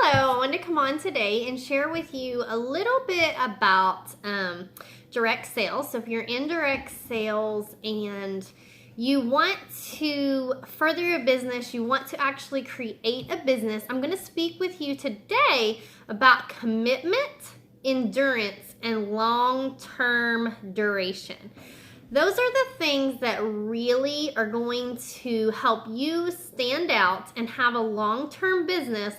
Hello, I wanted to come on today and share with you a little bit about direct sales. So if you're in direct sales and you want to further your business, you want to actually create a business, I'm going to speak with you today about commitment, endurance, and long-term duration. Those are the things that really are going to help you stand out and have a long-term business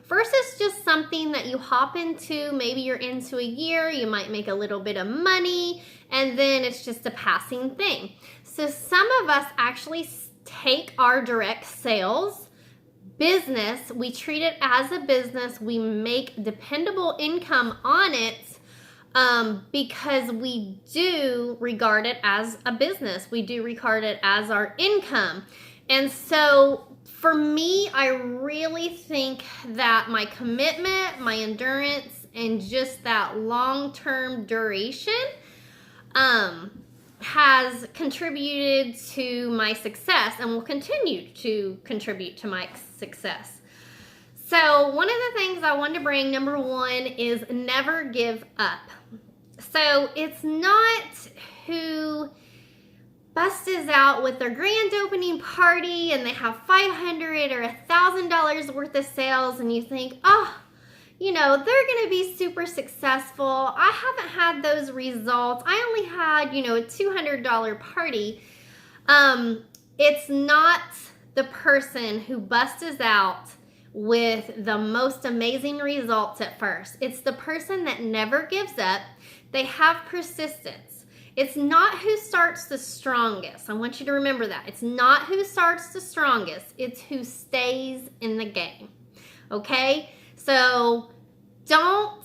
versus just something that you hop into. Maybe you're into a year, you might make a little bit of money, and then it's just a passing thing. So some of us actually take our direct sales business, we treat it as a business, we make dependable income on it, because we do regard it as a business. We do regard it as our income. And so for me, I really think that my commitment, my endurance, and just that long-term duration has contributed to my success and will continue to contribute to my success. So one of the things I wanted to bring, number one, is never give up. So it's not who busts out with their grand opening party and they have $500 or $1,000 worth of sales and you think, oh, you know, they're going to be super successful. I haven't had those results. I only had, a $200 party. It's not the person who busts out with the most amazing results at first. It's the person that never gives up. They have persistence. It's not who starts the strongest. I want you to remember that. It's not who starts the strongest. It's who stays in the game. Okay? So don't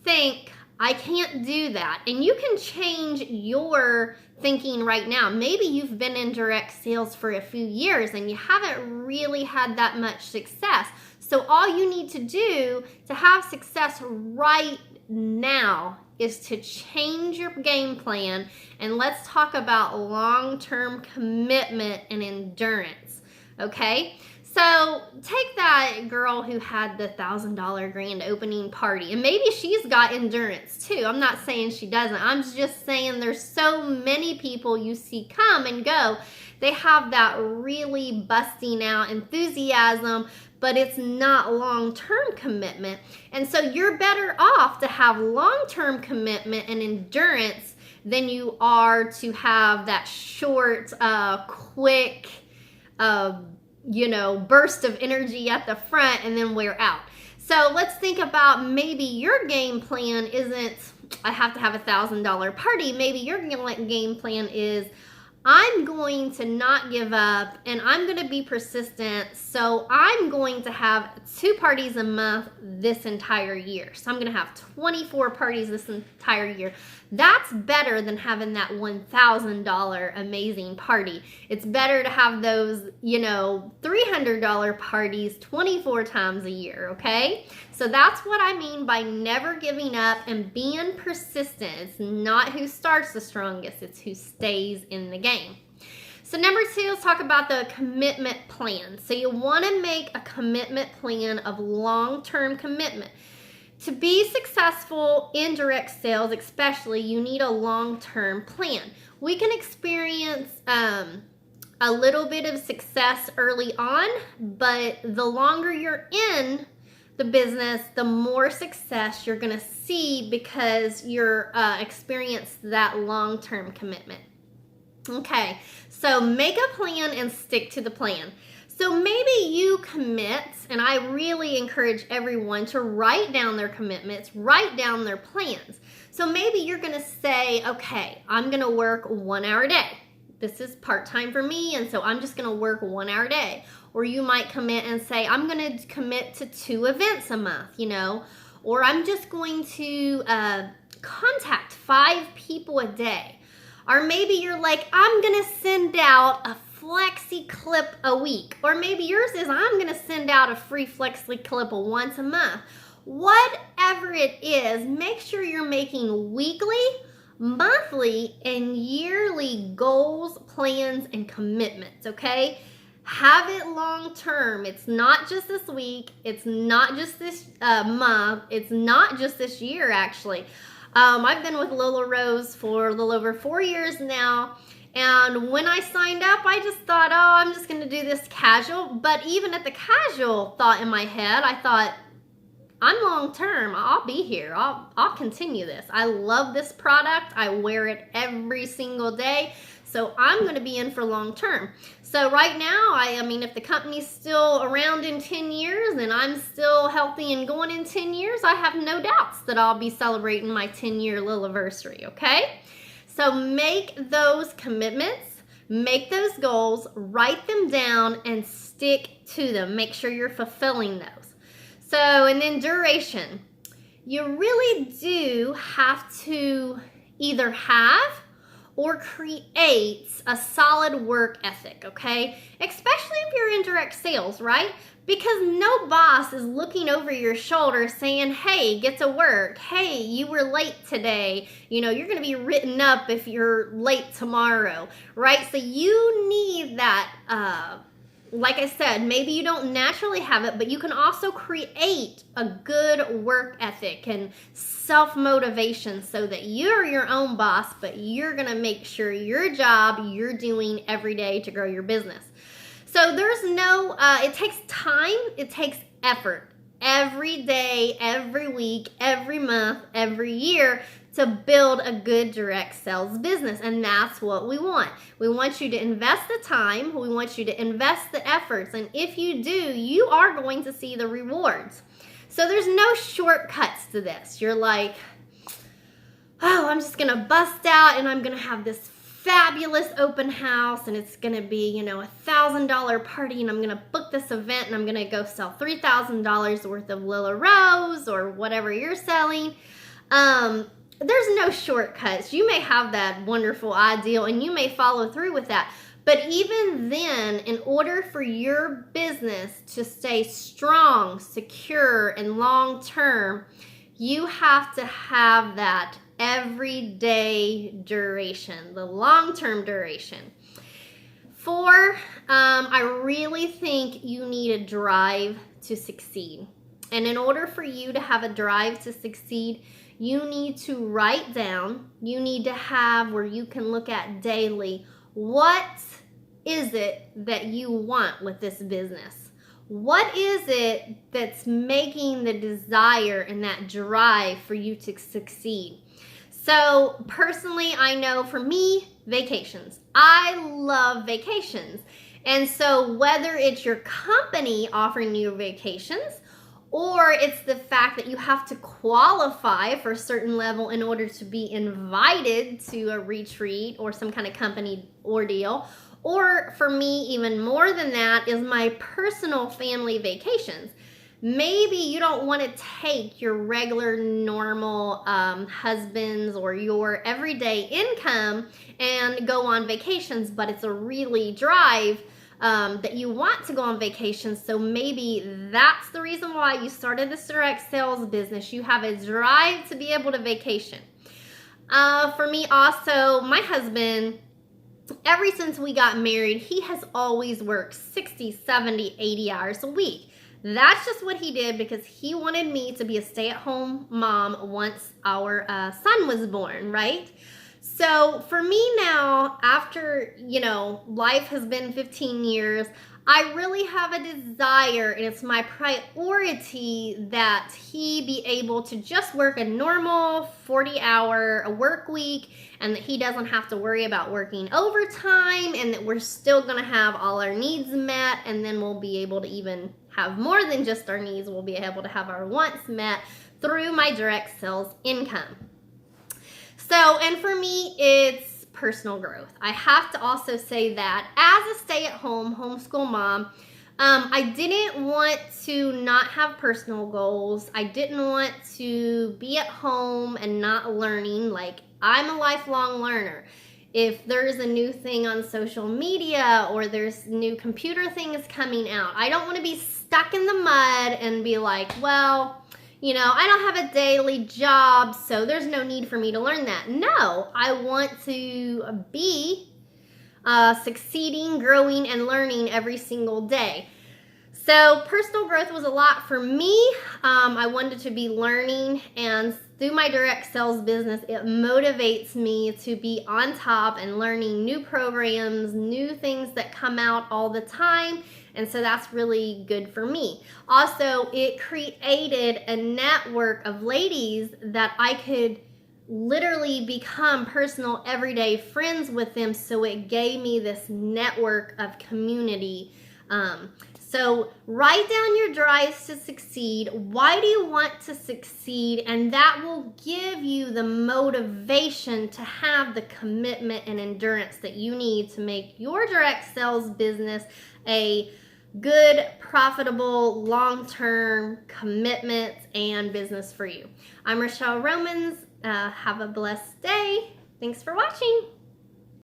think I can't do that. And you can change your thinking right now. Maybe you've been in direct sales for a few years and you haven't really had that much success. So all you need to do to have success right now is to change your game plan, and let's talk about long-term commitment and endurance, okay? So take that girl who had the $1,000 grand opening party, and maybe she's got endurance too. I'm not saying she doesn't. I'm just saying there's so many people you see come and go. They have that really busting out enthusiasm, but it's not long-term commitment. And so you're better off to have long-term commitment and endurance than you are to have that short, quick, burst of energy at the front and then wear out. So let's think about maybe your game plan isn't, I have to have $1,000 party. Maybe your game plan is, I'm going to not give up and I'm going to be persistent. So I'm going to have 2 parties a month this entire year. So I'm going to have 24 parties this entire year. That's better than having that $1,000 amazing party. It's better to have those, $300 parties 24 times a year, okay? So that's what I mean by never giving up and being persistent. It's not who starts the strongest, it's who stays in the game. So number 2, let's talk about the commitment plan. So you want to make a commitment plan of long-term commitment. To be successful in direct sales, especially, you need a long-term plan. We can experience a little bit of success early on, but the longer you're in the business, the more success you're going to see because you're experience that long-term commitment. Okay, so make a plan and stick to the plan. So maybe you commit, and I really encourage everyone to write down their commitments, write down their plans. So maybe you're going to say, okay, I'm going to work 1 hour a day. This is part-time for me, and so I'm just going to work 1 hour a day. Or you might commit and say, I'm going to commit to 2 events a month, or I'm just going to contact 5 people a day. Or maybe you're like, I'm going to send out a flexi clip a week. Or maybe yours is, I'm going to send out a free flexi clip once a month. Whatever it is, make sure you're making weekly, monthly, and yearly goals, plans, and commitments, okay? Have it long term. It's not just this week. It's not just this month. It's not just this year, actually. I've been with Lola Rose for a little over 4 years now. And when I signed up, I just thought, oh, I'm just going to do this casual. But even at the casual thought in my head, I thought, I'm long term. I'll be here. I'll continue this. I love this product. I wear it every single day. So I'm going to be in for long term. So right now, I mean, if the company's still around in 10 years and I'm still healthy and going in 10 years, I have no doubts that I'll be celebrating my 10-year Liliversary, okay? So make those commitments, make those goals, write them down, and stick to them. Make sure you're fulfilling those. So, and then duration. You really do have to either have or create a solid work ethic, okay? Especially if you're in direct sales, right? Because no boss is looking over your shoulder saying, hey, get to work. Hey, you were late today. You know, you're going to be written up if you're late tomorrow, right? So you need that, like I said, maybe you don't naturally have it, but you can also create a good work ethic and self-motivation so that you're your own boss, but you're going to make sure your job you're doing every day to grow your business. So there's no, it takes time, it takes effort every day, every week, every month, every year to build a good direct sales business. And that's what we want. We want you to invest the time. We want you to invest the efforts. And if you do, you are going to see the rewards. So there's no shortcuts to this. You're like, oh, I'm just going to bust out and I'm going to have this fabulous open house and it's going to be, you know, $1,000 party and I'm going to book this event and I'm going to go sell $3,000 worth of Lila Rose or whatever you're selling. There's no shortcuts. You may have that wonderful ideal and you may follow through with that. But even then, in order for your business to stay strong, secure, and long-term, you have to have that everyday duration, the long-term duration. I really think you need a drive to succeed. And in order for you to have a drive to succeed, you need to write down, you need to have where you can look at daily, what is it that you want with this business? What is it that's making the desire and that drive for you to succeed? So personally, I know for me, vacations. I love vacations. And so whether it's your company offering you vacations or it's the fact that you have to qualify for a certain level in order to be invited to a retreat or some kind of company ordeal. Or for me, even more than that, is my personal family vacations. Maybe you don't want to take your regular, normal husband's or your everyday income and go on vacations, but it's a really drive that you want to go on vacation. So maybe that's the reason why you started this direct sales business. You have a drive to be able to vacation. For me also, my husband, ever since we got married, he has always worked 60, 70, 80 hours a week. That's just what he did because he wanted me to be a stay-at-home mom once our son was born, right? So for me now, after, life has been 15 years, I really have a desire, and it's my priority that he be able to just work a normal 40-hour work week and that he doesn't have to worry about working overtime and that we're still going to have all our needs met, and then we'll be able to even have more than just our needs. We'll be able to have our wants met through my direct sales income. So, and for me, it's personal growth. I have to also say that as a stay-at-home homeschool mom, I didn't want to not have personal goals. I didn't want to be at home and not learning. Like, I'm a lifelong learner. If there's a new thing on social media or there's new computer things coming out, I don't want to be stuck in the mud and be like, well, I don't have a daily job, so there's no need for me to learn that. No, I want to be succeeding, growing, and learning every single day. So personal growth was a lot for me. I wanted to be learning, and through my direct sales business, it motivates me to be on top and learning new programs, new things that come out all the time. And so that's really good for me. Also, it created a network of ladies that I could literally become personal everyday friends with them. So it gave me this network of community. So write down your drives to succeed. Why do you want to succeed? And that will give you the motivation to have the commitment and endurance that you need to make your direct sales business a good, profitable, long-term commitment and business for you. I'm Rochelle Romans. Have a blessed day. Thanks for watching.